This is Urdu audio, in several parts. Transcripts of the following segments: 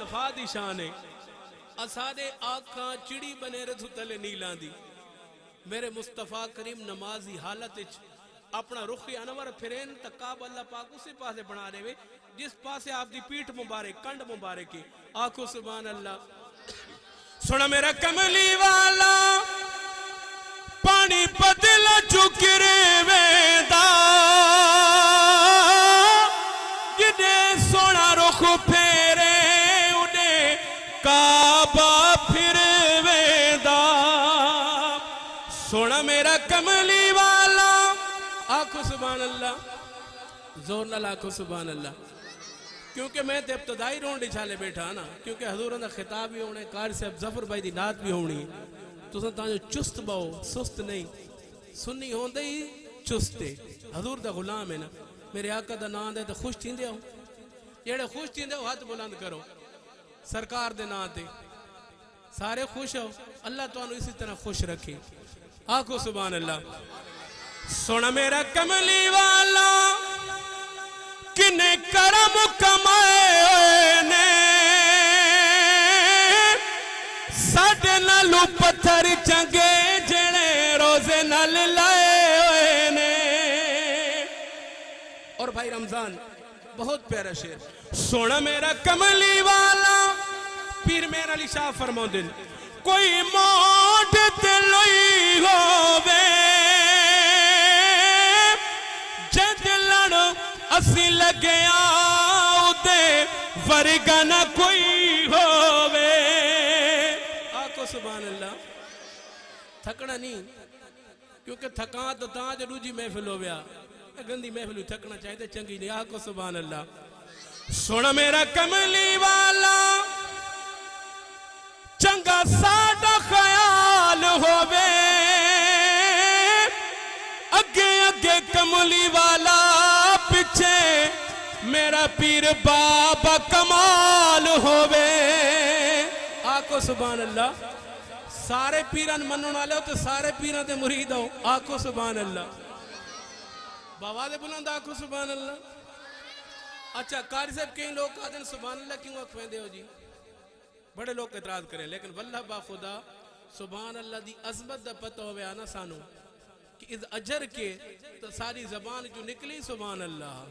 مصطفیٰ دی شان ہے اسادے آنکھاں چڑی بنے رتھو تلے نیلاں دی میرے مصطفیٰ کریم نمازی حالت اپنا رخ انور پھرین تقاب اللہ پاک اسی پاسے بنا رہے ہوئے جس پاسے آپ دی پیٹھ مبارک کنڈ مبارک ہے آنکھو سبحان اللہ سونا میرا کملی والا پانی بدل چکرے ویدا جنہیں سونا رخ پھیرے انہیں کعبہ پھر ویدا سونا میرا کملی والا آنکھو سبحان اللہ زور نہ لاکھو سبحان اللہ کیونکہ میں تے ابتدائی رونڈی چھالے بیٹھا نا کیونکہ حضور اندہ خطاب بھی ہونے قاری صاحب ظفر بھائی دی نات بھی ہونی تو سن تانجو چست باؤ سست نہیں سنی ہوندے ہی چستے حضور دا غلام ہے نا میرے آقا دا نام دے تو خوش تھیندے ہو جیڑے خوش تھیندے ہو ہاتھ بلند کرو سرکار دے نام دے سارے خوش ہو اللہ تو انہوں اسی طرح خوش رکھے آنکھو سبحان اللہ سونا میرا کملی والا کنے کرم کمائے نے ساڑھے نالو پتھر چنگے جڑے روزے نال لائے ہوئے نے اور بھائی رمضان بہت پیارا شعر سونا میرا کملی والا پیر میرا علی شاہ فرماؤ دن کوئی موٹ دلوئی ہووے جد لڑو اسی لگے آؤتے ورگا نہ کوئی ہووے آقو سبحان اللہ تھکنا نہیں کیونکہ تھکان تو تاں جو روجی محفل ہو گیا گندی محفل تھکنا چاہتے چنگی نہیں آقو سبحان اللہ سونا میرا کملی والا چنگا ساڑھا خیال ہووے اگے اگے کملی والا پچھے میرا پیر بابا کمال ہووے آقو سبحان اللہ سارے پیران منن والے ہو تو سارے پیران دے مرید ہو آقو سبحان اللہ بابا دے بلند آقو سبحان اللہ اچھا قاری صاحب کئی لوگ کہا دیں سبحان اللہ کیوں وقت پہندے ہو جی بڑے لوگ اعتراض کریں لیکن واللہ با خدا سبحان اللہ دی عظمت دا پتہ ہوئے آنا سانو کہ اس اجر کے تو ساری زبان جو نکلی سبحان اللہ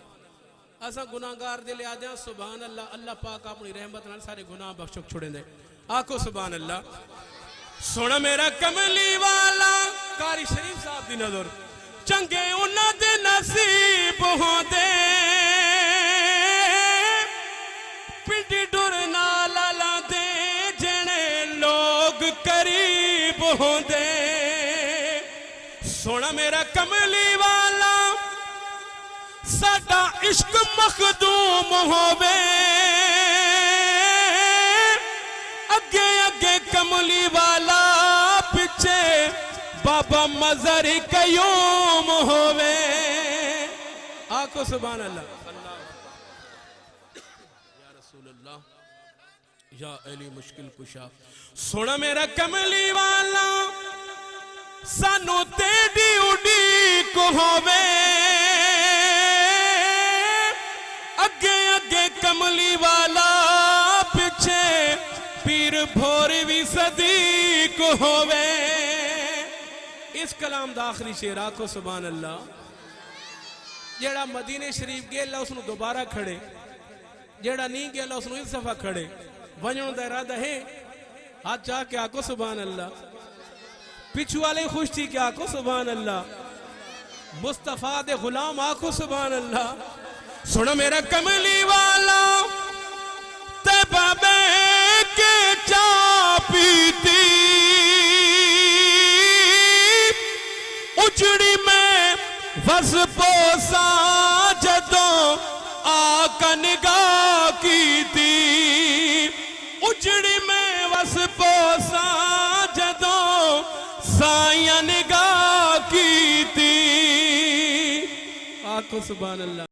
ایسا گناہگار دے لے آ جائیں سبحان اللہ اللہ پاک اپنی رحمت نال سارے گناہ بخشک چھوڑیں دے آنکھو سبحان اللہ سونا میرا کملی والا قاری شریف صاحب دی نظر چنگے انہ دے نصیب ہوں دے پنڈی ڈرنا لالا دے جنے لوگ قریب ہوں دے سونا میرا کملی والا ساڑا عشق مخدوم ہووے اگے اگے کملی والا پچھے بابا مزر قیوم ہووے آقو سبحان اللہ یا رسول اللہ یا علی مشکل کشا سونا میرا کملی والا سانو تیڑی اڑی کو ہووے اگے اگے کملی والا پچھے پیر بھوری بھی صدیق ہووے اس کلام دا آخری شعر آقو سبحان اللہ جیڑا مدینہ شریف گئے اللہ اس نے دوبارہ کھڑے جیڑا نہیں گئے اللہ اس نے اس صفحہ کھڑے ونجن دا ارادہ ہے ہاتھ چاہ کے آقو سبحان اللہ پچھو والے خوش تھی کہ آقو سبحان اللہ مصطفیٰ دے غلام آقو سبحان اللہ سنو میرا کملی والا تیبہ میں کے چاہ پیتی اجڑی میں وز پوسا جدوں آقا نگاہ کی تھی اجڑی میں وز پوسا جدوں سائیں نگاہ کی تھی آقا سبحان اللہ